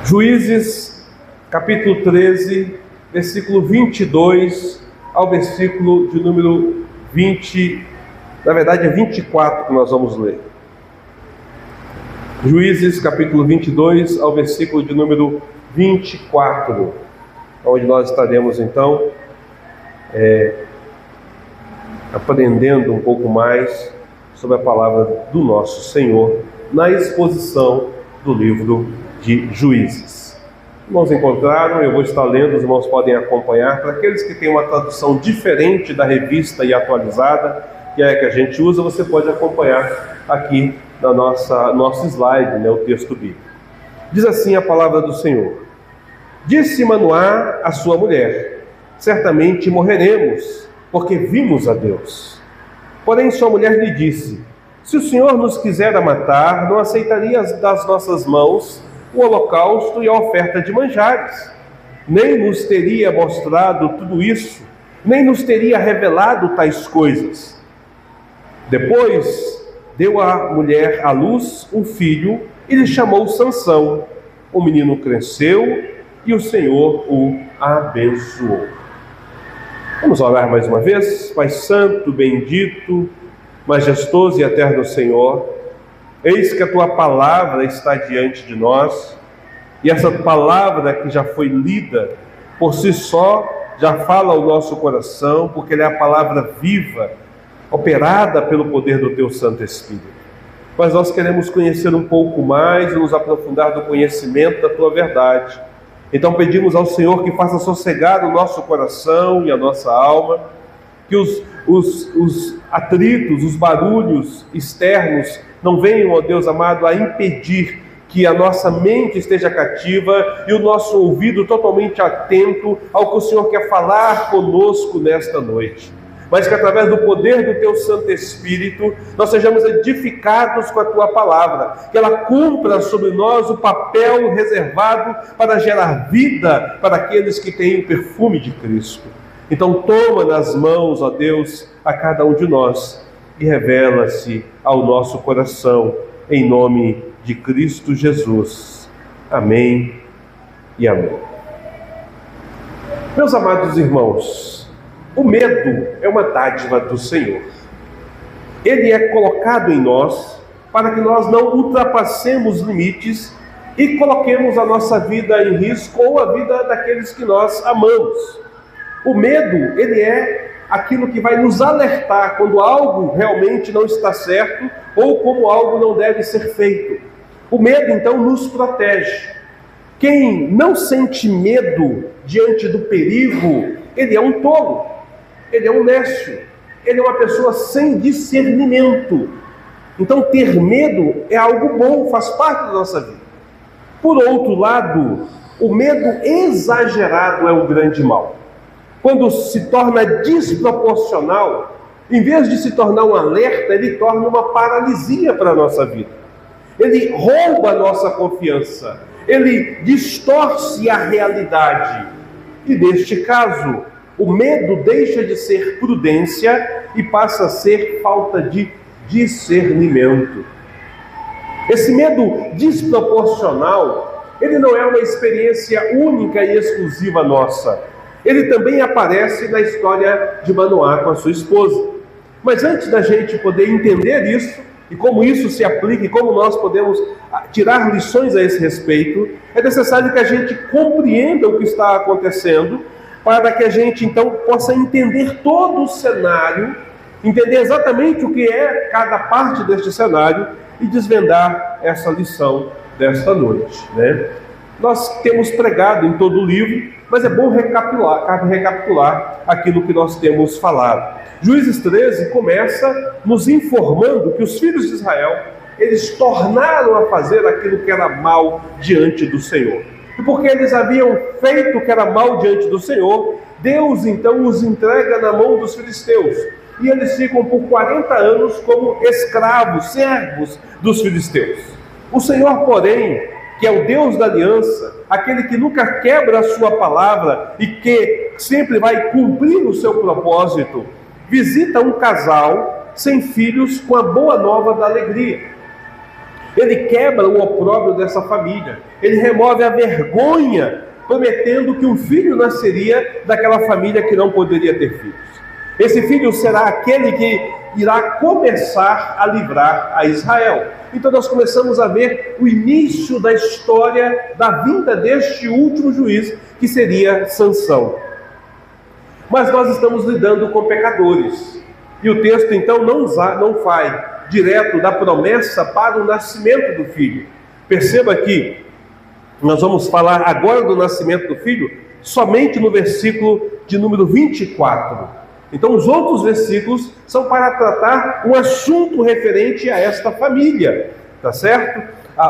Juízes, capítulo 13, versículo 22 ao versículo de número 20, na verdade é 24 que nós vamos ler. Juízes, capítulo 22 ao versículo de número 24, onde nós estaremos então aprendendo um pouco mais sobre a palavra do nosso Senhor na exposição do livro de Juízes. Irmãos encontraram, eu vou estar lendo, os irmãos podem acompanhar. Para aqueles que têm uma tradução diferente da revista e atualizada, que é a que a gente usa, você pode acompanhar aqui na nosso slide, o texto bíblico. Diz assim a palavra do Senhor: Disse Manoá à sua mulher: certamente morreremos, porque vimos a Deus. Porém sua mulher lhe disse: se o Senhor nos quisera matar, não aceitaria das nossas mãos o holocausto e a oferta de manjares, nem nos teria mostrado tudo isso, nem nos teria revelado tais coisas. Depois deu a mulher à luz um filho e lhe chamou Sansão. O menino cresceu e o Senhor o abençoou. Vamos orar mais uma vez. Pai santo, bendito, majestoso e eterno Senhor, eis que a Tua palavra está diante de nós, e essa palavra que já foi lida, por si só, já fala ao nosso coração, porque ela é a palavra viva, operada pelo poder do Teu Santo Espírito. Mas nós queremos conhecer um pouco mais e nos aprofundar do conhecimento da Tua verdade. Então pedimos ao Senhor que faça sossegar o nosso coração e a nossa alma, que os atritos, os barulhos externos não venham, ó Deus amado, a impedir que a nossa mente esteja cativa e o nosso ouvido totalmente atento ao que o Senhor quer falar conosco nesta noite. Mas que através do poder do Teu Santo Espírito, nós sejamos edificados com a Tua palavra, que ela cumpra sobre nós o papel reservado para gerar vida para aqueles que têm o perfume de Cristo. Então toma nas mãos, ó Deus, a cada um de nós e revela-se ao nosso coração, em nome de Cristo Jesus. Amém e amém. Meus amados irmãos, o medo é uma dádiva do Senhor. Ele é colocado em nós para que nós não ultrapassemos limites e coloquemos a nossa vida em risco ou a vida daqueles que nós amamos. O medo, ele é aquilo que vai nos alertar quando algo realmente não está certo ou como algo não deve ser feito. O medo, então, nos protege. Quem não sente medo diante do perigo, ele é um tolo, ele é um nécio, ele é uma pessoa sem discernimento. Então, ter medo é algo bom, faz parte da nossa vida. Por outro lado, o medo exagerado é o grande mal. Quando se torna desproporcional, em vez de se tornar um alerta, ele torna uma paralisia para a nossa vida. Ele rouba a nossa confiança, ele distorce a realidade. E neste caso, o medo deixa de ser prudência e passa a ser falta de discernimento. Esse medo desproporcional, ele não é uma experiência única e exclusiva nossa. Ele também aparece na história de Manoá com a sua esposa. Mas antes da gente poder entender isso, e como isso se aplica, e como nós podemos tirar lições a esse respeito, é necessário que a gente compreenda o que está acontecendo, para que a gente então possa entender todo o cenário, entender exatamente o que é cada parte deste cenário e desvendar essa lição desta noite, Nós temos pregado em todo o livro, mas é bom recapitular aquilo que nós temos falado. Juízes 13 começa nos informando que os filhos de Israel, eles tornaram a fazer aquilo que era mal diante do Senhor. E porque eles haviam feito o que era mal diante do Senhor, Deus então os entrega na mão dos filisteus. E eles ficam por 40 anos como escravos, servos dos filisteus. O Senhor, porém, que é o Deus da aliança, aquele que nunca quebra a sua palavra e que sempre vai cumprir o seu propósito, visita um casal sem filhos com a boa nova da alegria. Ele quebra o opróbrio dessa família, ele remove a vergonha, prometendo que um filho nasceria daquela família que não poderia ter filhos. Esse filho será aquele que irá começar a livrar a Israel. Então nós começamos a ver o início da história da vinda deste último juiz, que seria Sansão. Mas nós estamos lidando com pecadores. E o texto então não vai direto da promessa para o nascimento do filho. Perceba que nós vamos falar agora do nascimento do filho somente no versículo de número 24. Então os outros versículos são para tratar um assunto referente a esta família, tá certo?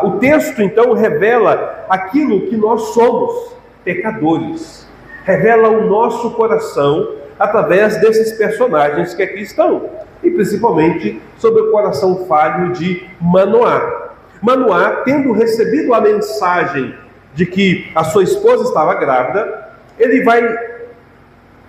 O texto então revela aquilo que nós somos, pecadores. Revela o nosso coração através desses personagens que aqui estão. E principalmente sobre o coração falho de Manoá. Manoá, tendo recebido a mensagem de que a sua esposa estava grávida, ele vai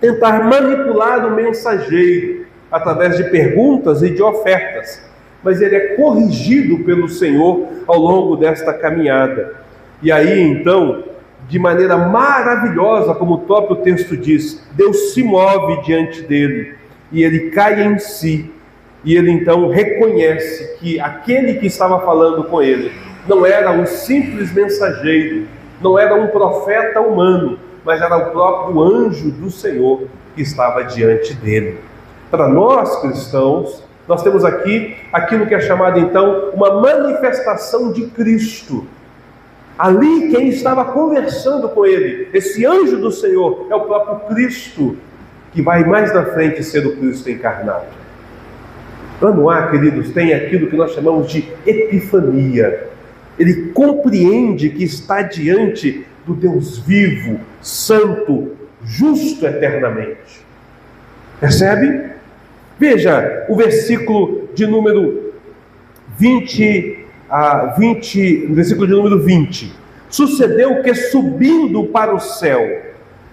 tentar manipular o mensageiro através de perguntas e de ofertas. Mas ele é corrigido pelo Senhor ao longo desta caminhada. E aí então, de maneira maravilhosa, como o próprio texto diz, Deus se move diante dele e ele cai em si. E ele então reconhece que aquele que estava falando com ele não era um simples mensageiro, não era um profeta humano, mas era o próprio anjo do Senhor que estava diante dele. Para nós cristãos, nós temos aqui aquilo que é chamado então uma manifestação de Cristo. Ali quem estava conversando com ele, esse anjo do Senhor, é o próprio Cristo, que vai mais na frente ser o Cristo encarnado. Manoá, queridos, tem aquilo que nós chamamos de epifania. Ele compreende que está diante do Deus vivo, santo, justo eternamente. Percebe? Veja o versículo de número 20, versículo de número 20. Sucedeu que, subindo para o céu,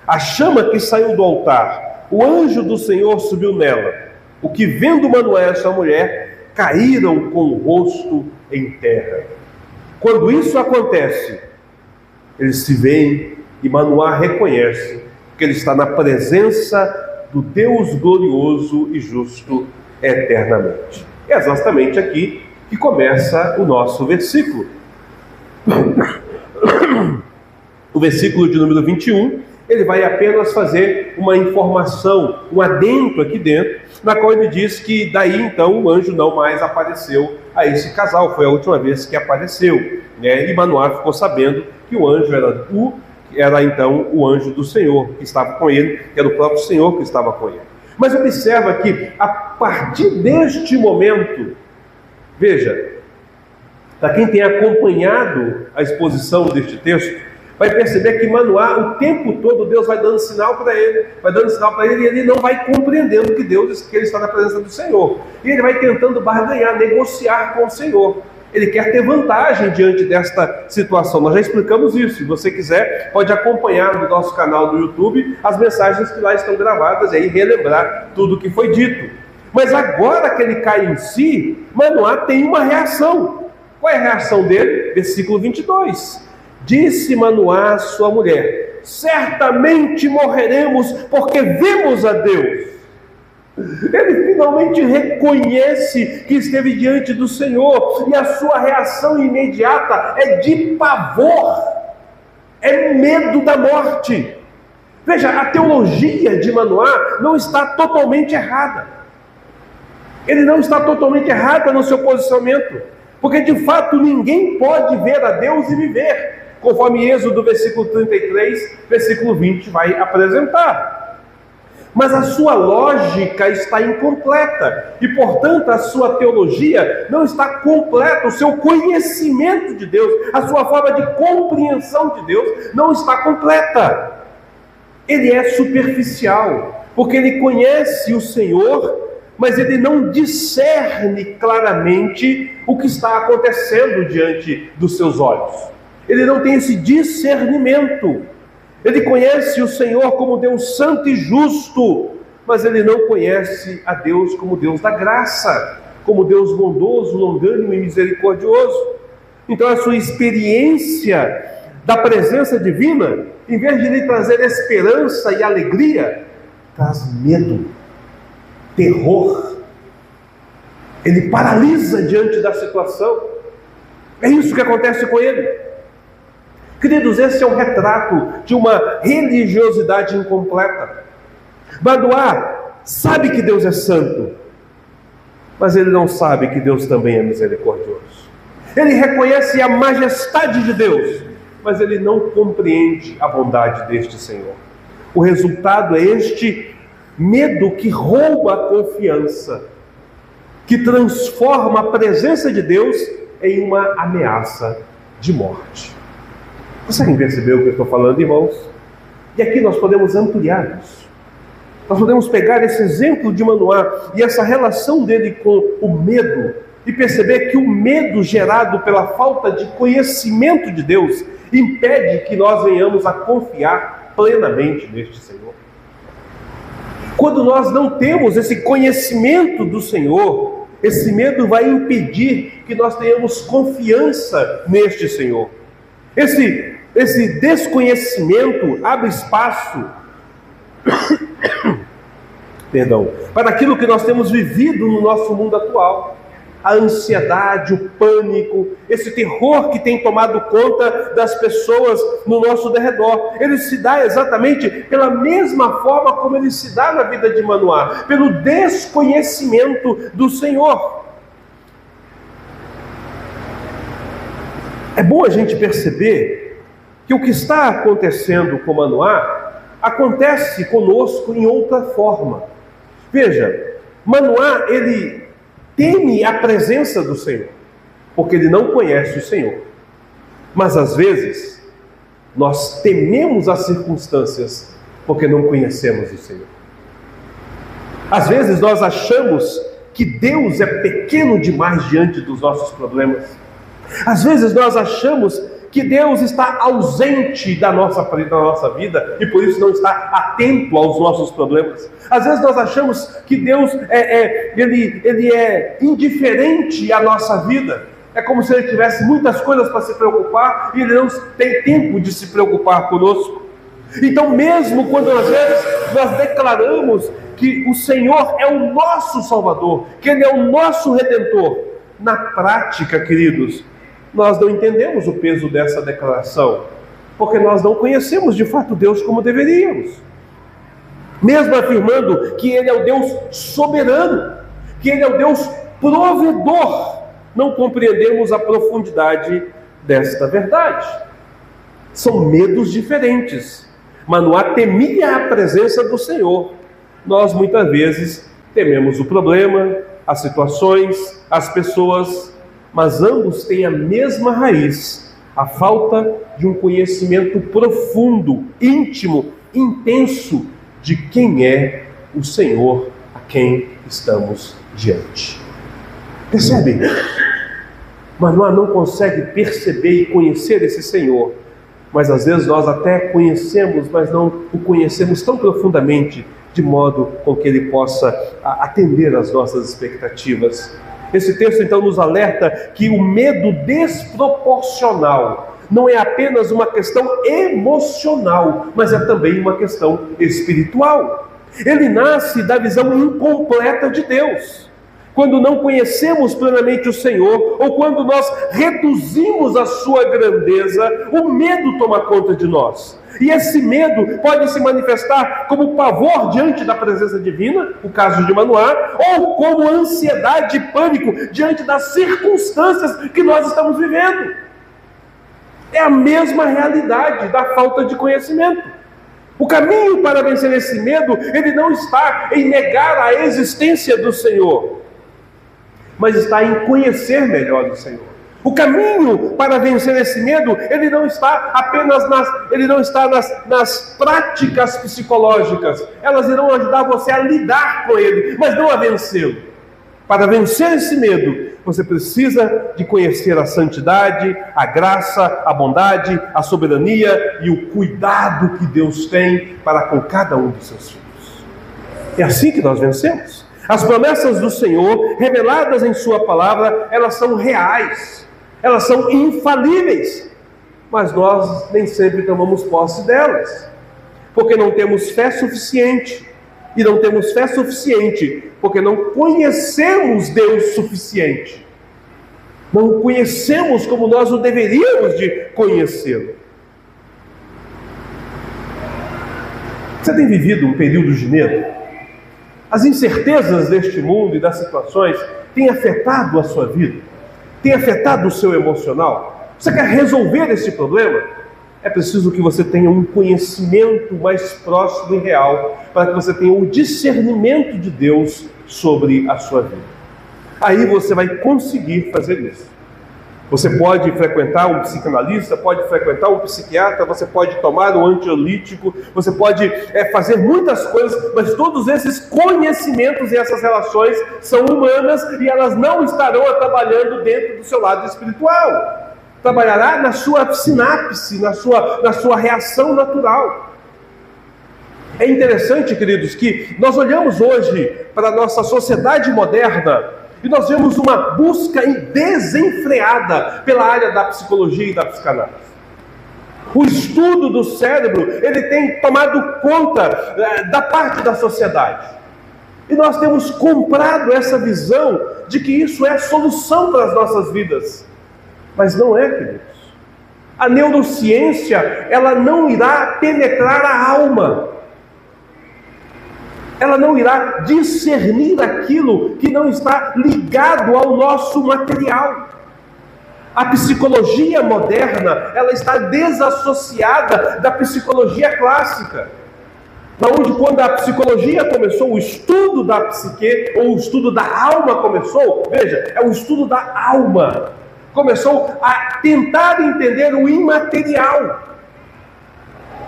a chama que saiu do altar, o anjo do Senhor subiu nela. O que, vendo Manoá e sua mulher, caíram com o rosto em terra. Quando isso acontece, eles se veem e Manoá reconhece que ele está na presença do Deus glorioso e justo eternamente. É exatamente aqui que começa o nosso versículo. O versículo de número 21, ele vai apenas fazer uma informação, um adendo aqui dentro, na qual ele diz que daí então o anjo não mais apareceu a esse casal, foi a última vez que apareceu, né? E Manoá ficou sabendo que o anjo era então o anjo do Senhor que estava com ele, que era o próprio Senhor que estava com ele. Mas observa que a partir deste momento, veja, para quem tem acompanhado a exposição deste texto, vai perceber que Manoá, o tempo todo, Deus vai dando sinal para ele, e ele não vai compreendendo que ele está na presença do Senhor. E ele vai tentando barganhar, negociar com o Senhor. Ele quer ter vantagem diante desta situação. Nós já explicamos isso. Se você quiser, pode acompanhar no nosso canal do YouTube as mensagens que lá estão gravadas e aí relembrar tudo o que foi dito. Mas agora que ele cai em si, Manoá tem uma reação. Qual é a reação dele? Versículo 22. Disse Manoá à sua mulher: certamente morreremos, porque vemos a Deus. Ele finalmente reconhece que esteve diante do Senhor, e a sua reação imediata é de pavor, é medo da morte. Veja, a teologia de Manoá não está totalmente errada. Ele não está totalmente errado no seu posicionamento, porque de fato ninguém pode ver a Deus e viver, conforme Êxodo versículo 33, versículo 20 vai apresentar. Mas a sua lógica está incompleta, e portanto a sua teologia não está completa, o seu conhecimento de Deus, a sua forma de compreensão de Deus não está completa. Ele é superficial, porque ele conhece o Senhor, mas ele não discerne claramente o que está acontecendo diante dos seus olhos. Ele não tem esse discernimento. Ele conhece o Senhor como Deus santo e justo, mas ele não conhece a Deus como Deus da graça, como Deus bondoso, longânimo e misericordioso. Então a sua experiência da presença divina, em vez de lhe trazer esperança e alegria, traz medo, terror. Ele paralisa diante da situação. É isso que acontece com ele. Queridos, esse é um retrato de uma religiosidade incompleta. Badoá sabe que Deus é santo, mas ele não sabe que Deus também é misericordioso. Ele reconhece a majestade de Deus, mas ele não compreende a bondade deste Senhor. O resultado é este medo que rouba a confiança, que transforma a presença de Deus em uma ameaça de morte. Conseguem perceber o que eu estou falando, irmãos? E aqui nós podemos ampliar isso. Nós podemos pegar esse exemplo de Manoá e essa relação dele com o medo e perceber que o medo gerado pela falta de conhecimento de Deus impede que nós venhamos a confiar plenamente neste Senhor. Quando nós não temos esse conhecimento do Senhor, esse medo vai impedir que nós tenhamos confiança neste Senhor. Esse desconhecimento abre espaço para aquilo que nós temos vivido no nosso mundo atual. A ansiedade, o pânico, esse terror que tem tomado conta das pessoas no nosso derredor. Ele se dá exatamente pela mesma forma como ele se dá na vida de Manoá, pelo desconhecimento do Senhor. É bom a gente perceber que o que está acontecendo com Manoá acontece conosco em outra forma. Veja, Manoá, ele teme a presença do Senhor, porque ele não conhece o Senhor. Mas às vezes, nós tememos as circunstâncias, porque não conhecemos o Senhor. Às vezes nós achamos que Deus é pequeno demais diante dos nossos problemas. Às vezes nós achamos que Deus está ausente da nossa vida e por isso não está atento aos nossos problemas. Às vezes nós achamos que Deus ele é indiferente à nossa vida. É como se ele tivesse muitas coisas para se preocupar e ele não tem tempo de se preocupar conosco. Então, mesmo quando às vezes nós declaramos que o Senhor é o nosso Salvador, que Ele é o nosso Redentor, na prática, queridos, nós não entendemos o peso dessa declaração, porque nós não conhecemos de fato Deus como deveríamos. Mesmo afirmando que Ele é o Deus soberano, que Ele é o Deus provedor, não compreendemos a profundidade desta verdade. São medos diferentes. Manoá temia a presença do Senhor. Nós muitas vezes tememos o problema, as situações, as pessoas, mas ambos têm a mesma raiz, a falta de um conhecimento profundo, íntimo, intenso de quem é o Senhor a quem estamos diante. Percebe? Manoá não consegue perceber e conhecer esse Senhor, mas às vezes nós até conhecemos, mas não o conhecemos tão profundamente, de modo com que Ele possa atender às nossas expectativas. Esse texto então nos alerta que o medo desproporcional não é apenas uma questão emocional, mas é também uma questão espiritual. Ele nasce da visão incompleta de Deus. Quando não conhecemos plenamente o Senhor, ou quando nós reduzimos a sua grandeza, o medo toma conta de nós. E esse medo pode se manifestar como pavor diante da presença divina, o caso de Manoá, ou como ansiedade e pânico diante das circunstâncias que nós estamos vivendo. É a mesma realidade da falta de conhecimento. O caminho para vencer esse medo, ele não está em negar a existência do Senhor, mas está em conhecer melhor o Senhor. O caminho para vencer esse medo, ele não está apenas nas práticas psicológicas. Elas irão ajudar você a lidar com ele, mas não a vencê-lo. Para vencer esse medo, você precisa de conhecer a santidade, a graça, a bondade, a soberania e o cuidado que Deus tem para com cada um dos seus filhos. É assim que nós vencemos. As promessas do Senhor, reveladas em Sua palavra, elas são reais. Elas são infalíveis, mas nós nem sempre tomamos posse delas, porque não temos fé suficiente. E não temos fé suficiente porque não conhecemos Deus suficiente. Não o conhecemos como nós o deveríamos de conhecê-lo. Você tem vivido um período de medo? As incertezas deste mundo e das situações têm afetado a sua vida? Têm afetado o seu emocional? Você quer resolver esse problema? É preciso que você tenha um conhecimento mais próximo e real, para que você tenha o discernimento de Deus sobre a sua vida. Aí você vai conseguir fazer isso. Você pode frequentar um psicanalista, pode frequentar um psiquiatra, você pode tomar um ansiolítico, você pode fazer muitas coisas, mas todos esses conhecimentos e essas relações são humanas e elas não estarão trabalhando dentro do seu lado espiritual. Trabalhará na sua sinapse, na sua reação natural. É interessante, queridos, que nós olhamos hoje para a nossa sociedade moderna e nós vemos uma busca desenfreada pela área da psicologia e da psicanálise. O estudo do cérebro, ele tem tomado conta da parte da sociedade. E nós temos comprado essa visão de que isso é a solução para as nossas vidas. Mas não é, queridos. A neurociência, ela não irá penetrar a alma. Ela não irá discernir aquilo que não está ligado ao nosso material. A psicologia moderna, ela está desassociada da psicologia clássica. Onde quando a psicologia começou, o estudo da psique, ou o estudo da alma começou, veja, é o estudo da alma. Começou a tentar entender o imaterial.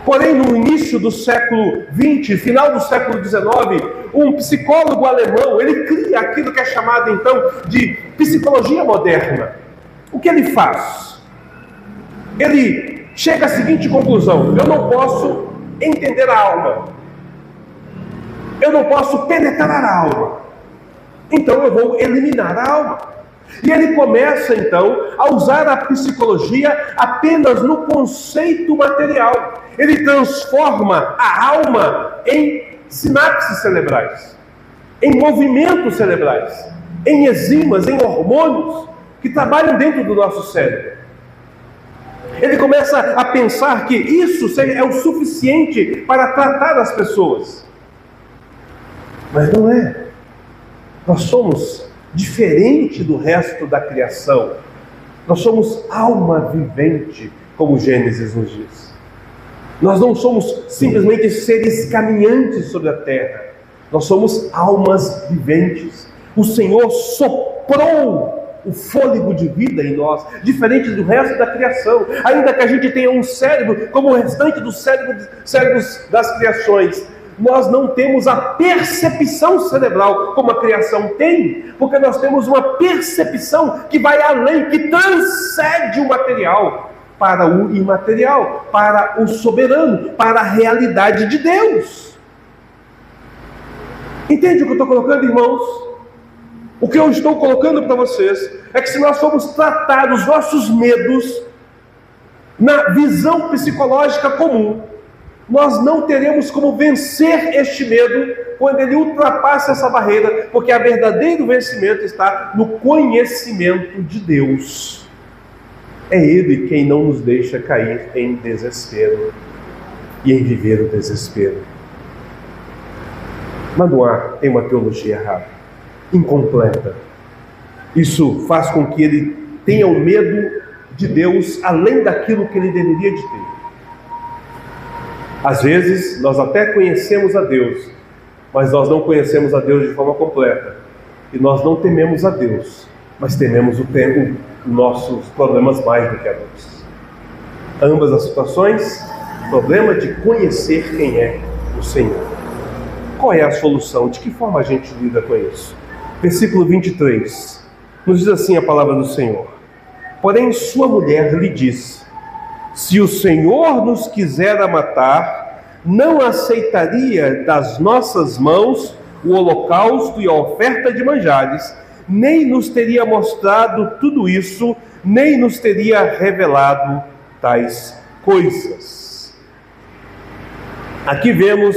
Porém, no início do século XX, final do século XIX, um psicólogo alemão, ele cria aquilo que é chamado então de psicologia moderna. O que ele faz? Ele chega à seguinte conclusão: eu não posso entender a alma, eu não posso penetrar a alma, então eu vou eliminar a alma. E ele começa então a usar a psicologia apenas no conceito material. Ele transforma a alma em sinapses cerebrais, em movimentos cerebrais, em enzimas, em hormônios que trabalham dentro do nosso cérebro. Ele começa a pensar que isso é o suficiente para tratar as pessoas. Mas não é. Nós somos diferente do resto da criação. Nós somos alma vivente, como Gênesis nos diz. Nós não somos simplesmente seres caminhantes sobre a terra. Nós somos almas viventes. O Senhor soprou o fôlego de vida em nós, diferente do resto da criação. Ainda que a gente tenha um cérebro como o restante dos cérebros das criações, nós não temos a percepção cerebral como a criação tem, porque nós temos uma percepção que vai além, que transcende o material para o imaterial, para o soberano, para a realidade de Deus. Entende o que eu estou colocando, irmãos? O que eu estou colocando para vocês é que se nós formos tratar os nossos medos na visão psicológica comum, nós não teremos como vencer este medo quando ele ultrapassa essa barreira, porque o verdadeiro vencimento está no conhecimento de Deus. É Ele quem não nos deixa cair em desespero e em viver o desespero. Manoá tem uma teologia errada, incompleta. Isso faz com que ele tenha o medo de Deus além daquilo que ele deveria de ter. Às vezes, nós até conhecemos a Deus, mas nós não conhecemos a Deus de forma completa. E nós não tememos a Deus, mas tememos o tempo, nossos problemas mais do que a Deus. Ambas as situações, o problema de conhecer quem é o Senhor. Qual é a solução? De que forma a gente lida com isso? Versículo 23, nos diz assim a palavra do Senhor: porém sua mulher lhe disse: se o Senhor nos quisera matar, não aceitaria das nossas mãos o holocausto e a oferta de manjares, nem nos teria mostrado tudo isso, nem nos teria revelado tais coisas. Aqui vemos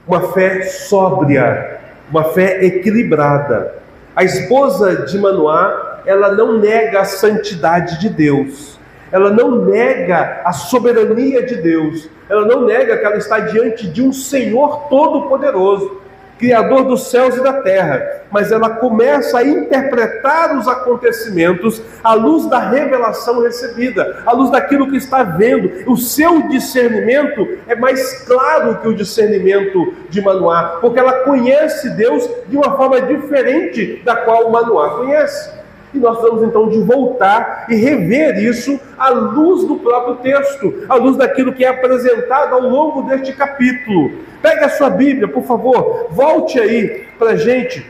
uma fé sóbria, uma fé equilibrada. A esposa de Manoá, ela não nega a santidade de Deus, ela não nega a soberania de Deus, ela não nega que ela está diante de um Senhor todo-poderoso, Criador dos céus e da terra, mas ela começa a interpretar os acontecimentos à luz da revelação recebida, à luz daquilo que está vendo. O seu discernimento é mais claro que o discernimento de Manoá, porque ela conhece Deus de uma forma diferente da qual Manoá conhece. E nós vamos então de voltar e rever isso à luz do próprio texto, à luz daquilo que é apresentado ao longo deste capítulo. Pegue a sua Bíblia, por favor, volte aí para a gente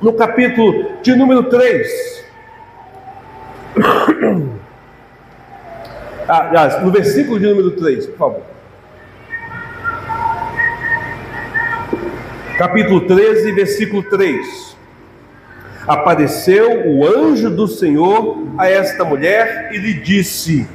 no capítulo de número 3. No versículo de número 3, por favor. Capítulo 13, versículo 3. Apareceu o anjo do Senhor a esta mulher e lhe disse: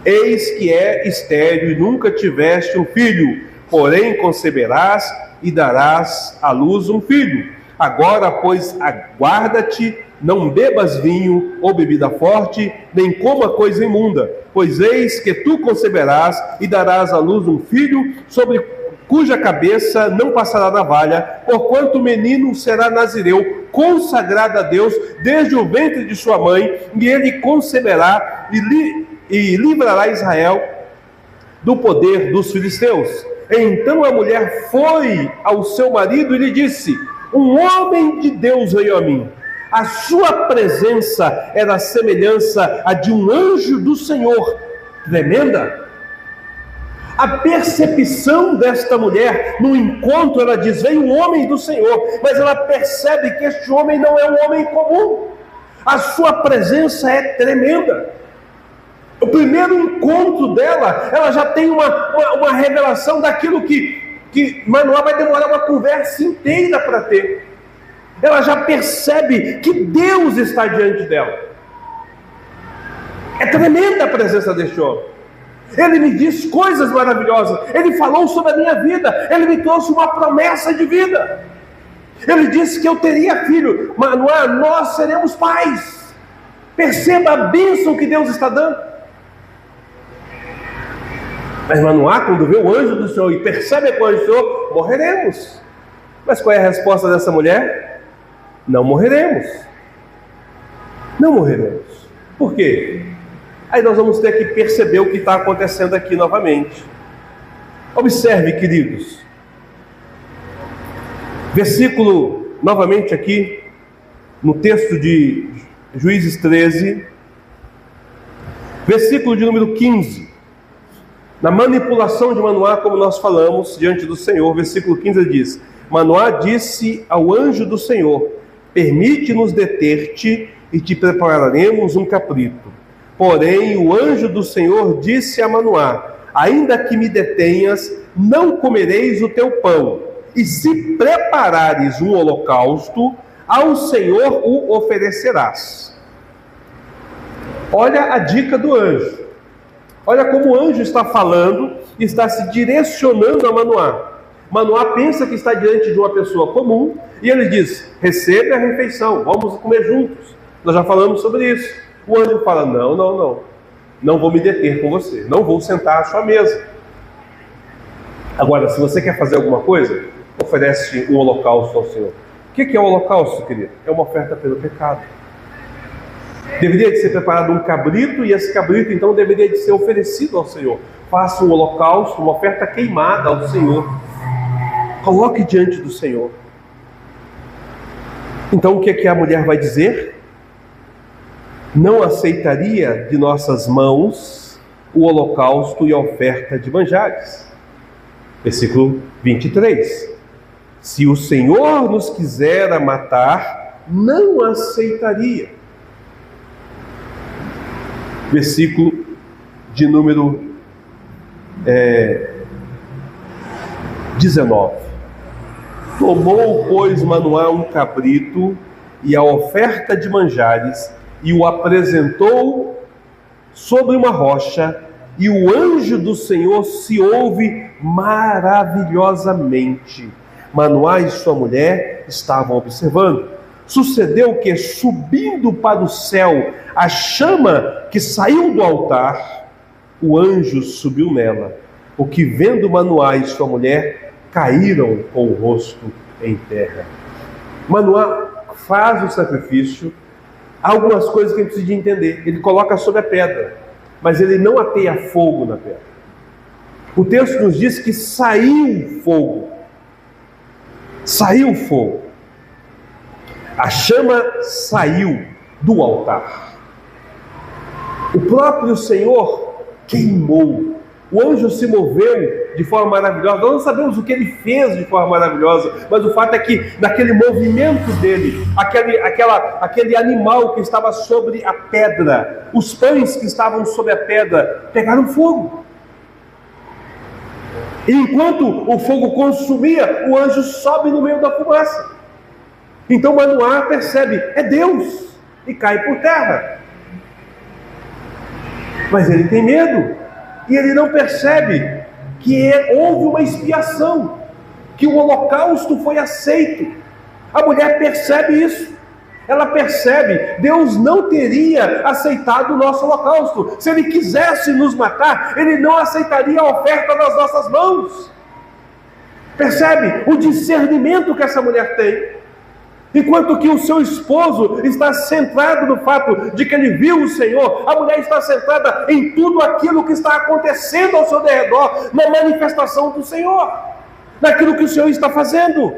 eis que é estéril e nunca tiveste um filho, porém conceberás e darás à luz um filho. Agora, pois, aguarda-te, não bebas vinho ou bebida forte, nem coma coisa imunda, pois eis que tu conceberás e darás à luz um filho, sobre cuja cabeça não passará navalha, porquanto o menino será nazireu, consagrado a Deus desde o ventre de sua mãe, e ele conceberá e livrará Israel do poder dos filisteus. Então a mulher foi ao seu marido e lhe disse: um homem de Deus veio a mim. A sua presença era a semelhança a de um anjo do Senhor. Tremenda! A percepção desta mulher no encontro, ela diz: veio um homem do Senhor, mas ela percebe que este homem não é um homem comum. A sua presença é tremenda. O primeiro encontro dela, ela já tem uma revelação daquilo que Manoá vai demorar uma conversa inteira para ter. Ela já percebe que Deus está diante dela. É tremenda a presença deste homem. Ele me disse coisas maravilhosas. Ele falou sobre a minha vida. Ele me trouxe uma promessa de vida. Ele disse que eu teria filho. Manoá, nós seremos pais. Perceba a bênção que Deus está dando. Mas Manoá, quando vê o anjo do Senhor e percebe que o anjo do Senhor, morreremos. Mas qual é a resposta dessa mulher? Não morreremos. Não morreremos. Por quê? Aí nós vamos ter que perceber o que está acontecendo aqui novamente. Observe, queridos. Versículo, novamente aqui, no texto de Juízes 13, versículo de número 15. Na manipulação de Manoá, como nós falamos, diante do Senhor, versículo 15 diz: Manoá disse ao anjo do Senhor: permite-nos deter-te e te prepararemos um cabrito. Porém, o anjo do Senhor disse a Manoá: ainda que me detenhas, não comereis o teu pão, e se preparares um holocausto, ao Senhor o oferecerás. Olha a dica do anjo. Olha como o anjo está falando, está se direcionando a Manoá. Manoá pensa que está diante de uma pessoa comum, e ele diz: recebe a refeição, vamos comer juntos. Nós já falamos sobre isso. O anjo fala: não vou me deter com você, não vou sentar à sua mesa. Agora, se você quer fazer alguma coisa, oferece um holocausto ao Senhor. O que é o holocausto, querido? É uma oferta pelo pecado. Deveria de ser preparado um cabrito, e esse cabrito então deveria de ser oferecido ao Senhor. Faça um holocausto, uma oferta queimada ao Senhor. Coloque diante do Senhor. Então o que a mulher vai dizer? Não aceitaria de nossas mãos o holocausto e a oferta de manjares. Versículo 23. Se o Senhor nos quisera matar, não aceitaria. Versículo de número 19. Tomou, pois, Manoá um cabrito e a oferta de manjares, e o apresentou sobre uma rocha, e o anjo do Senhor se ouve maravilhosamente. Manoá e sua mulher estavam observando. Sucedeu que, subindo para o céu a chama que saiu do altar, o anjo subiu nela. O que, vendo Manoá e sua mulher, caíram com o rosto em terra. Manoá faz o sacrifício. Há algumas coisas que a gente precisa de entender. Ele coloca sobre a pedra, mas ele não ateia fogo na pedra. O texto nos diz que saiu fogo. Saiu fogo. A chama saiu do altar. O próprio Senhor queimou. O anjo se moveu de forma maravilhosa. Nós não sabemos o que ele fez de forma maravilhosa, mas o fato é que naquele movimento dele, aquele animal que estava sobre a pedra, os pães que estavam sobre a pedra, pegaram fogo. E enquanto o fogo consumia, o anjo sobe no meio da fumaça. Então Manoá percebe, é Deus, e cai por terra. Mas ele tem medo. E ele não percebe que houve uma expiação, que o holocausto foi aceito. A mulher percebe isso. Ela percebe, Deus não teria aceitado o nosso holocausto. Se Ele quisesse nos matar, Ele não aceitaria a oferta das nossas mãos. Percebe o discernimento que essa mulher tem? Enquanto que o seu esposo está centrado no fato de que ele viu o Senhor, a mulher está centrada em tudo aquilo que está acontecendo ao seu redor, na manifestação do Senhor, naquilo que o Senhor está fazendo.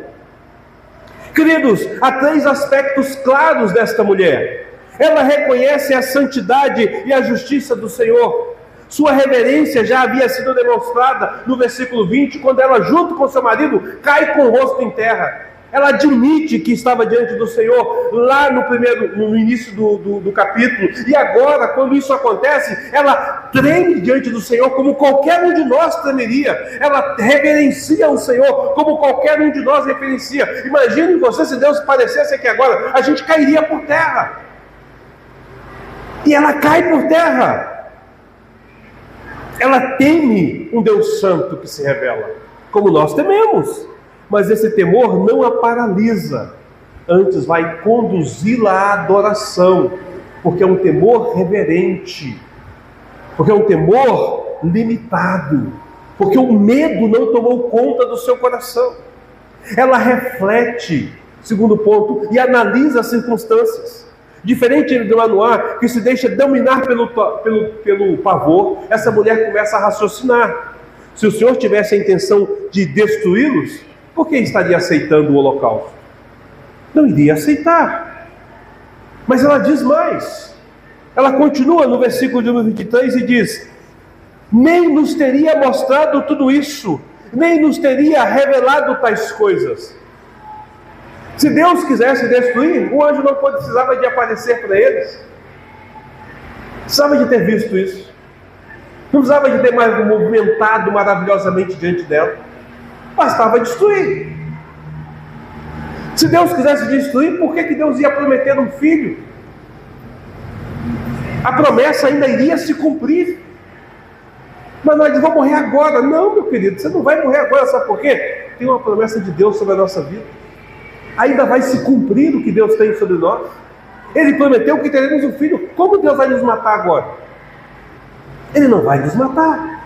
Queridos, há 3 aspectos claros desta mulher. Ela reconhece a santidade e a justiça do Senhor. Sua reverência já havia sido demonstrada no versículo 20, quando ela, junto com seu marido, cai com o rosto em terra. Ela admite que estava diante do Senhor lá no início do capítulo. E agora, quando isso acontece, ela treme diante do Senhor como qualquer um de nós tremeria. Ela reverencia o Senhor como qualquer um de nós reverencia. Imagine você se Deus parecesse aqui agora, a gente cairia por terra. E ela cai por terra. Ela teme um Deus santo que se revela, como nós tememos. Mas esse temor não a paralisa, antes vai conduzi-la à adoração, porque é um temor reverente, porque é um temor limitado, porque o medo não tomou conta do seu coração. Ela reflete, segundo ponto, e analisa as circunstâncias. Diferente de Manoá, que se deixa dominar pelo pavor, essa mulher começa a raciocinar. Se o Senhor tivesse a intenção de destruí-los, por que estaria aceitando o holocausto? Não iria aceitar. Mas ela diz mais. Ela continua no versículo de número 23 e diz: nem nos teria mostrado tudo isso, nem nos teria revelado tais coisas. Se Deus quisesse destruir, o anjo não precisava de aparecer para eles. Precisava de ter visto isso. Não precisava de ter mais movimentado maravilhosamente diante dela. Bastava destruir. Se Deus quisesse destruir, por que Deus ia prometer um filho? A promessa ainda iria se cumprir. Mas nós vamos morrer agora. Não, meu querido, você não vai morrer agora, sabe por quê? Tem uma promessa de Deus sobre a nossa vida. Ainda vai se cumprir o que Deus tem sobre nós. Ele prometeu que teremos um filho. Como Deus vai nos matar agora? Ele não vai nos matar.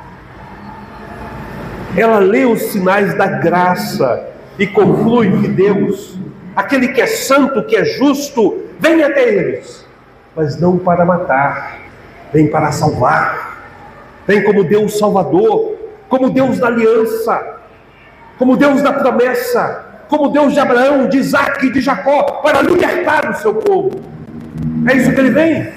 Ela lê os sinais da graça e conclui que Deus, aquele que é santo, que é justo, vem até eles, mas não para matar, vem para salvar, vem como Deus Salvador, como Deus da aliança, como Deus da promessa, como Deus de Abraão, de Isaac e de Jacó, para libertar o seu povo. É isso que ele vem.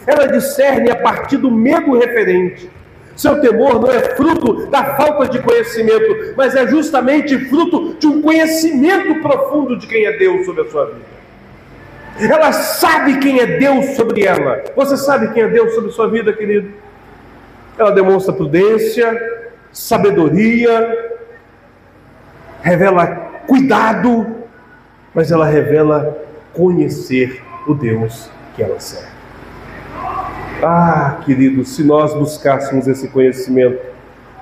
Ela discerne a partir do medo referente. Seu temor não é fruto da falta de conhecimento, mas é justamente fruto de um conhecimento profundo de quem é Deus sobre a sua vida. Ela sabe quem é Deus sobre ela. Você sabe quem é Deus sobre a sua vida, querido? Ela demonstra prudência, sabedoria, revela cuidado, mas ela revela conhecer o Deus que ela serve. Ah, queridos, se nós buscássemos esse conhecimento,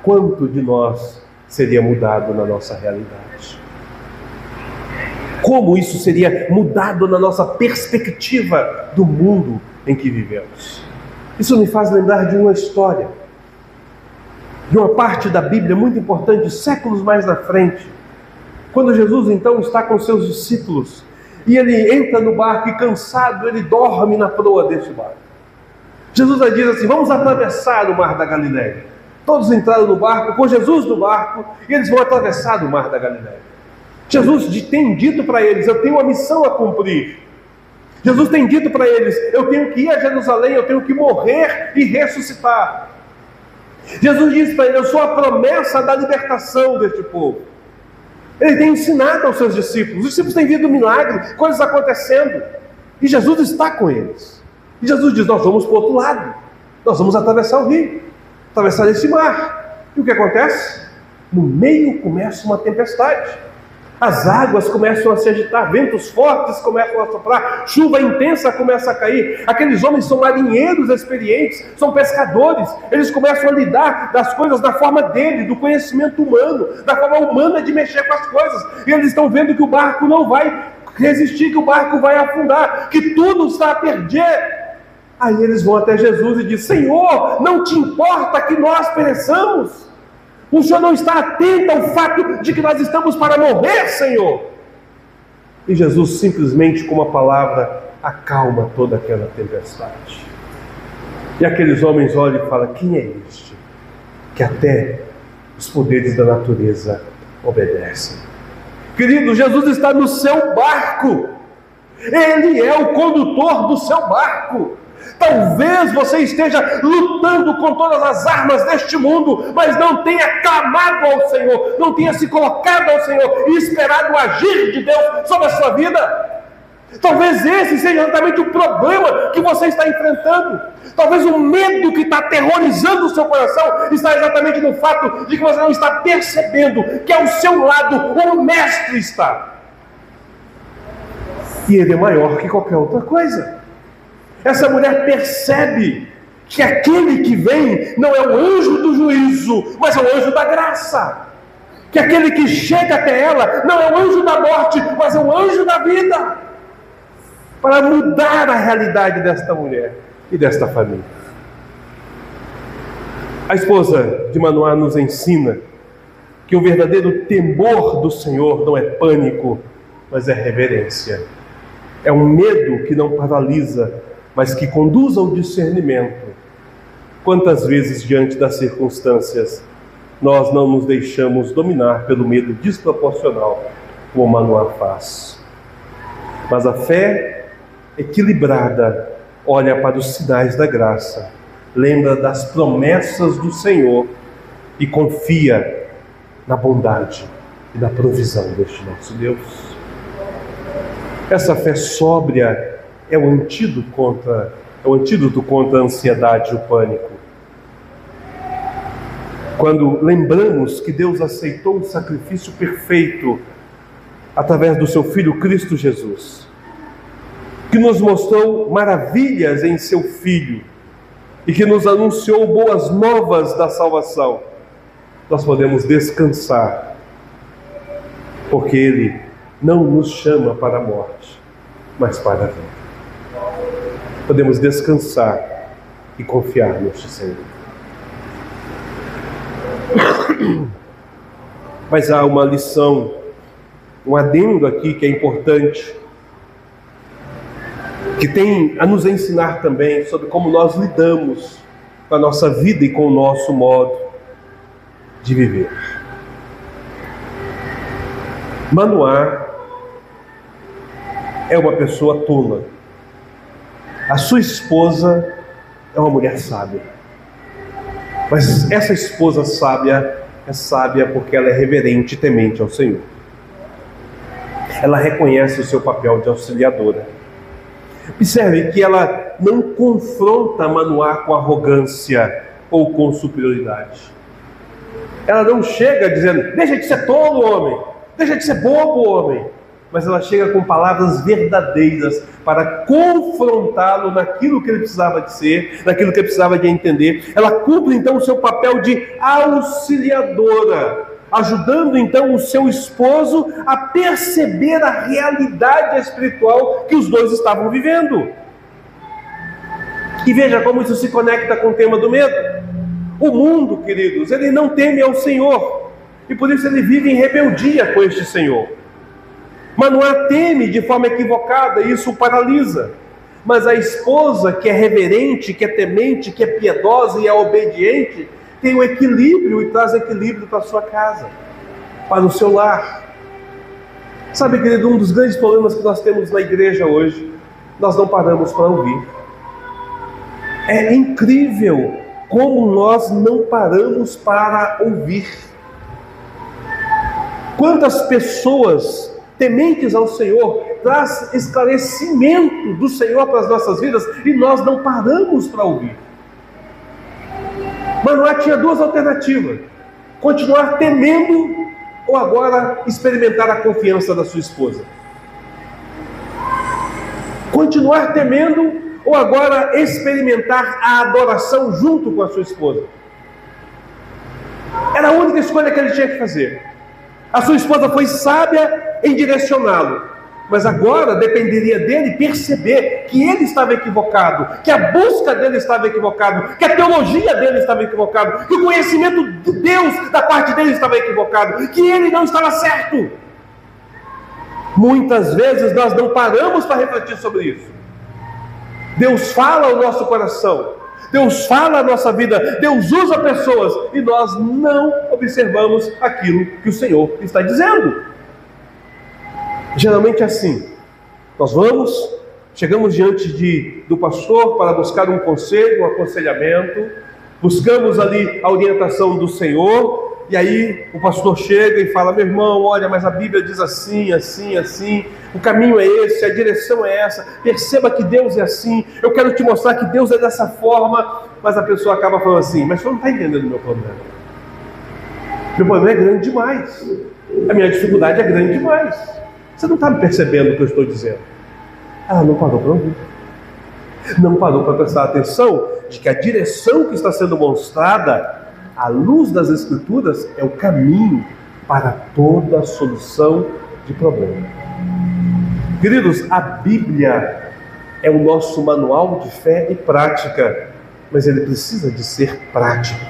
quanto de nós seria mudado na nossa realidade? Como isso seria mudado na nossa perspectiva do mundo em que vivemos? Isso me faz lembrar de uma história, de uma parte da Bíblia muito importante, séculos mais na frente, quando Jesus então está com seus discípulos, e ele entra no barco e cansado, ele dorme na proa deste barco. Jesus aí diz assim: vamos atravessar o mar da Galileia. Todos entraram no barco, com Jesus no barco, e eles vão atravessar o mar da Galileia. Jesus tem dito para eles: eu tenho uma missão a cumprir. Jesus tem dito para eles: eu tenho que ir a Jerusalém, eu tenho que morrer e ressuscitar. Jesus disse para eles: eu sou a promessa da libertação deste povo. Ele tem ensinado aos seus discípulos. Os discípulos têm visto milagres, coisas acontecendo, e Jesus está com eles. E Jesus diz: nós vamos para o outro lado, nós vamos atravessar o rio, atravessar esse mar. E o que acontece? No meio começa uma tempestade. As águas começam a se agitar, ventos fortes começam a soprar, chuva intensa começa a cair. Aqueles homens são marinheiros experientes, são pescadores. Eles começam a lidar das coisas da forma dele, do conhecimento humano, da forma humana de mexer com as coisas. E eles estão vendo que o barco não vai resistir, que o barco vai afundar, que tudo está a perder. Aí eles vão até Jesus e dizem: Senhor, não te importa que nós pereçamos? O Senhor não está atento ao fato de que nós estamos para morrer, Senhor? E Jesus simplesmente, com uma palavra, acalma toda aquela tempestade. E aqueles homens olham e falam: quem é este que até os poderes da natureza obedecem? Querido, Jesus está no seu barco. Ele é o condutor do seu barco. Talvez você esteja lutando com todas as armas deste mundo, mas não tenha clamado ao Senhor, não tenha se colocado ao Senhor e esperado o agir de Deus sobre a sua vida. Talvez esse seja exatamente o problema que você está enfrentando. Talvez o medo que está aterrorizando o seu coração está exatamente no fato de que você não está percebendo que ao seu lado o Mestre está. E ele é maior que qualquer outra coisa. Essa mulher percebe que aquele que vem não é o anjo do juízo, mas é o anjo da graça. Que aquele que chega até ela não é o anjo da morte, mas é o anjo da vida. Para mudar a realidade desta mulher e desta família. A esposa de Manoá nos ensina que o verdadeiro temor do Senhor não é pânico, mas é reverência. É um medo que não paralisa, mas que conduz ao discernimento. Quantas vezes, diante das circunstâncias, nós não nos deixamos dominar pelo medo desproporcional, como Manoá faz. Mas a fé equilibrada olha para os sinais da graça, lembra das promessas do Senhor e confia na bondade e na provisão deste nosso Deus. Essa fé sóbria é o antídoto contra a ansiedade e o pânico. Quando lembramos que Deus aceitou o sacrifício perfeito através do seu Filho Cristo Jesus, que nos mostrou maravilhas em seu Filho e que nos anunciou boas novas da salvação, nós podemos descansar, porque Ele não nos chama para a morte, mas para a vida. Podemos descansar e confiar neste Senhor. Mas há uma lição, um adendo aqui que é importante, que tem a nos ensinar também sobre como nós lidamos com a nossa vida e com o nosso modo de viver. Manoá é uma pessoa tola. A sua esposa é uma mulher sábia. Mas essa esposa sábia é sábia porque ela é reverente e temente ao Senhor. Ela reconhece o seu papel de auxiliadora. Observe que ela não confronta Manoá com arrogância ou com superioridade. Ela não chega dizendo: deixa de ser tolo, homem, deixa de ser bobo, homem. mas ela chega com palavras verdadeiras para confrontá-lo naquilo que ele precisava de ser, naquilo que ele precisava de entender. Ela cumpre então o seu papel de auxiliadora, ajudando então o seu esposo a perceber a realidade espiritual que os dois estavam vivendo. E veja como isso se conecta com o tema do medo. O mundo, queridos, ele não teme ao Senhor, e por isso ele vive em rebeldia com este Senhor. Manoá teme de forma equivocada, e isso o paralisa. Mas a esposa, que é reverente, que é temente, que é piedosa e é obediente, tem o equilíbrio e traz equilíbrio para a sua casa, para o seu lar. Sabe, querido, um dos grandes problemas que nós temos na igreja hoje, nós não paramos para ouvir. É incrível como nós não paramos para ouvir. Quantas pessoas tementes ao Senhor traz esclarecimento do Senhor para as nossas vidas e nós não paramos para ouvir. Manoá tinha duas alternativas: continuar temendo ou agora experimentar a confiança da sua esposa. Continuar temendo ou agora experimentar a adoração junto com a sua esposa. Era a única escolha que ele tinha que fazer. A sua esposa foi sábia em direcioná-lo, mas agora dependeria dele perceber que ele estava equivocado, que a busca dele estava equivocada, que a teologia dele estava equivocada, que o conhecimento de Deus da parte dele estava equivocado, que ele não estava certo. Muitas vezes nós não paramos para refletir sobre isso. Deus fala ao nosso coração, Deus fala a nossa vida, Deus usa pessoas e nós não observamos aquilo que o Senhor está dizendo. Geralmente é assim: nós chegamos diante do pastor para buscar um conselho, um aconselhamento, buscamos ali a orientação do Senhor, e aí o pastor chega e fala: meu irmão, olha, mas a Bíblia diz assim, assim, assim, o caminho é esse, a direção é essa, perceba que Deus é assim, eu quero te mostrar que Deus é dessa forma. Mas a pessoa acaba falando assim: mas você não está entendendo o meu problema. Meu problema é grande demais, a minha dificuldade é grande demais, você não está me percebendo o que eu estou dizendo. Ela não parou para ouvir, não parou para prestar atenção de que a direção que está sendo mostrada à luz das Escrituras é o caminho para toda a solução de problema. Queridos, a Bíblia é o nosso manual de fé e prática, mas ele precisa de ser prático.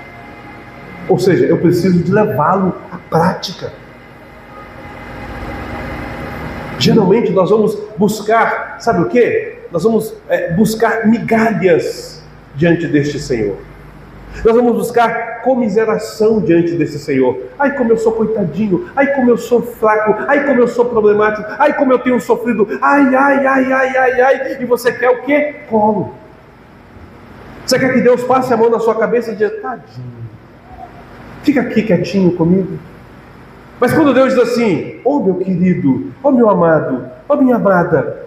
Ou seja, eu preciso de levá-lo à prática. Geralmente nós vamos buscar, sabe o quê? Nós vamos buscar migalhas diante deste Senhor. Nós vamos buscar comiseração diante desse Senhor. Ai, como eu sou coitadinho, ai, como eu sou fraco, ai, como eu sou problemático, ai, como eu tenho sofrido, ai, ai, ai, ai, ai, ai. E você quer o quê? Colo. Você quer que Deus passe a mão na sua cabeça e diga: tadinho, fica aqui quietinho comigo. Mas quando Deus diz assim: ô meu querido, ô meu amado, ô minha amada,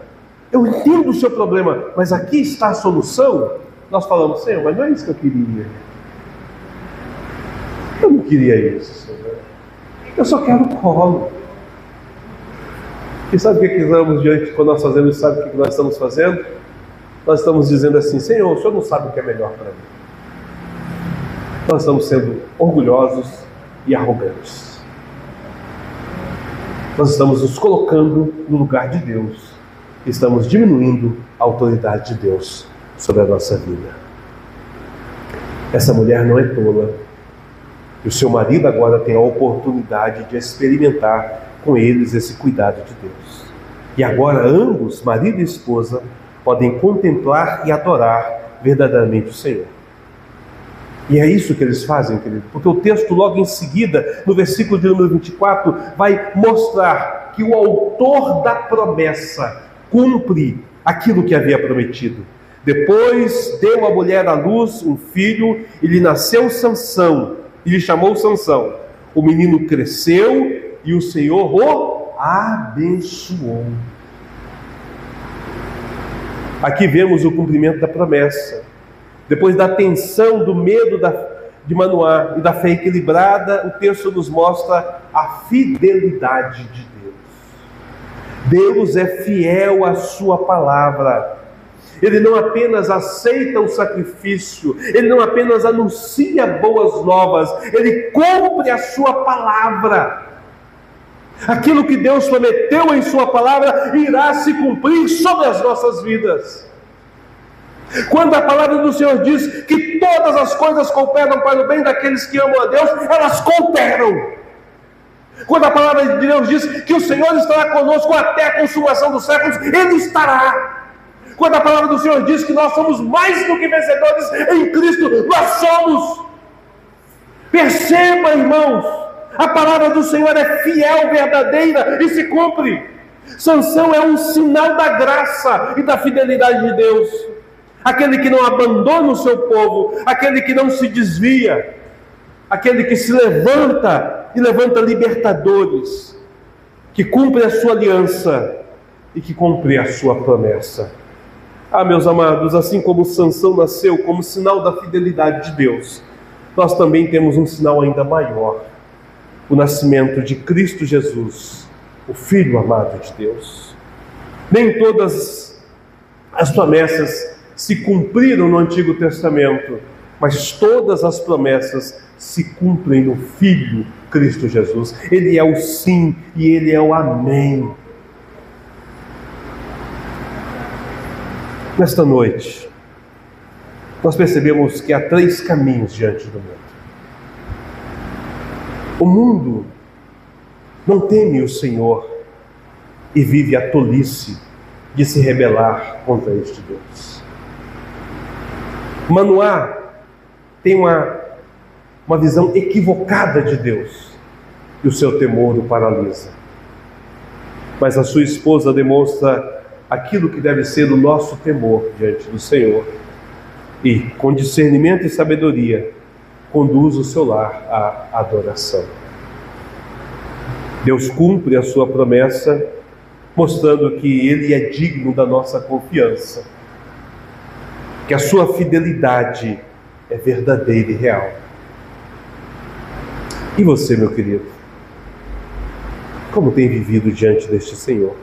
eu entendo o seu problema, mas aqui está a solução, nós falamos: Senhor, mas não é isso que eu queria. Eu não queria isso, Senhor. Eu só quero colo. E sabe o que nós diante quando nós fazemos? Sabe o que nós estamos fazendo? Nós estamos dizendo assim: Senhor, o Senhor não sabe o que é melhor para mim. Nós estamos sendo orgulhosos e arrogantes. Nós estamos nos colocando no lugar de Deus. Estamos diminuindo a autoridade de Deus sobre a nossa vida. Essa mulher não é tola. E o seu marido agora tem a oportunidade de experimentar com eles esse cuidado de Deus. E agora ambos, marido e esposa, podem contemplar e adorar verdadeiramente o Senhor. E é isso que eles fazem, querido, porque o texto logo em seguida, no versículo de número 24, vai mostrar que o autor da promessa cumpre aquilo que havia prometido. Depois deu a mulher à luz um filho, e lhe nasceu Sansão, e lhe chamou Sansão. O menino cresceu e o Senhor o abençoou. Aqui vemos o cumprimento da promessa. Depois da tensão, do medo de Manoá e da fé equilibrada, o texto nos mostra a fidelidade de Deus. Deus é fiel à sua palavra. Ele não apenas aceita o sacrifício, Ele não apenas anuncia boas novas, Ele cumpre a sua palavra. Aquilo que Deus prometeu em sua palavra irá se cumprir sobre as nossas vidas. Quando a palavra do Senhor diz que todas as coisas cooperam para o bem daqueles que amam a Deus, elas cooperam. Quando a palavra de Deus diz que o Senhor estará conosco até a consumação dos séculos, Ele estará. Quando a palavra do Senhor diz que nós somos mais do que vencedores em Cristo, nós somos. Perceba, irmãos, a palavra do Senhor é fiel, verdadeira e se cumpre. Sansão é um sinal da graça e da fidelidade de Deus. Aquele que não abandona o seu povo, aquele que não se desvia, aquele que se levanta e levanta libertadores, que cumpre a sua aliança e que cumpre a sua promessa. Ah, meus amados, assim como Sansão nasceu como sinal da fidelidade de Deus, nós também temos um sinal ainda maior: o nascimento de Cristo Jesus, o Filho amado de Deus. Nem todas as promessas se cumpriram no Antigo Testamento, mas todas as promessas se cumprem no Filho Cristo Jesus. Ele é o sim e Ele é o amém. Nesta noite, nós percebemos que há 3 caminhos diante do mundo. O mundo não teme o Senhor e vive a tolice de se rebelar contra este Deus. Manoá tem uma visão equivocada de Deus e o seu temor o paralisa. Mas a sua esposa demonstra aquilo que deve ser o nosso temor diante do Senhor e, com discernimento e sabedoria, conduz o seu lar à adoração. Deus cumpre a sua promessa, mostrando que Ele é digno da nossa confiança, que a sua fidelidade é verdadeira e real. E você, meu querido, como tem vivido diante deste Senhor?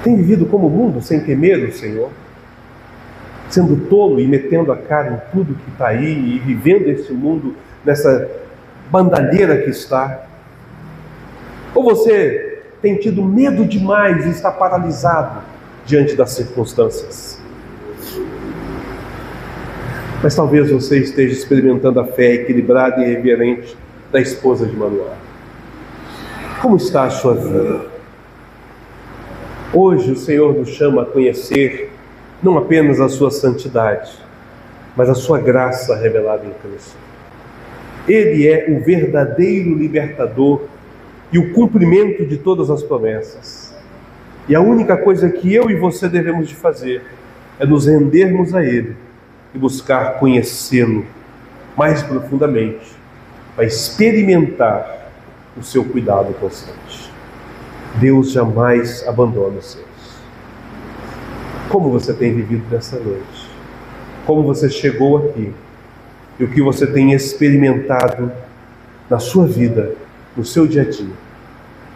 Tem vivido como o mundo, sem temer o Senhor? Sendo tolo e metendo a cara em tudo que está aí e vivendo este mundo nessa bandalheira que está? Ou você tem tido medo demais e está paralisado diante das circunstâncias? Mas talvez você esteja experimentando a fé equilibrada e reverente da esposa de Manoá. Como está a sua vida? Hoje o Senhor nos chama a conhecer não apenas a sua santidade, mas a sua graça revelada em Cristo. Ele é o verdadeiro libertador e o cumprimento de todas as promessas. E a única coisa que eu e você devemos de fazer é nos rendermos a Ele e buscar conhecê-lo mais profundamente, para experimentar o seu cuidado constante. Deus jamais abandona os seus. Como você tem vivido nessa noite? Como você chegou aqui? E o que você tem experimentado na sua vida, no seu dia a dia?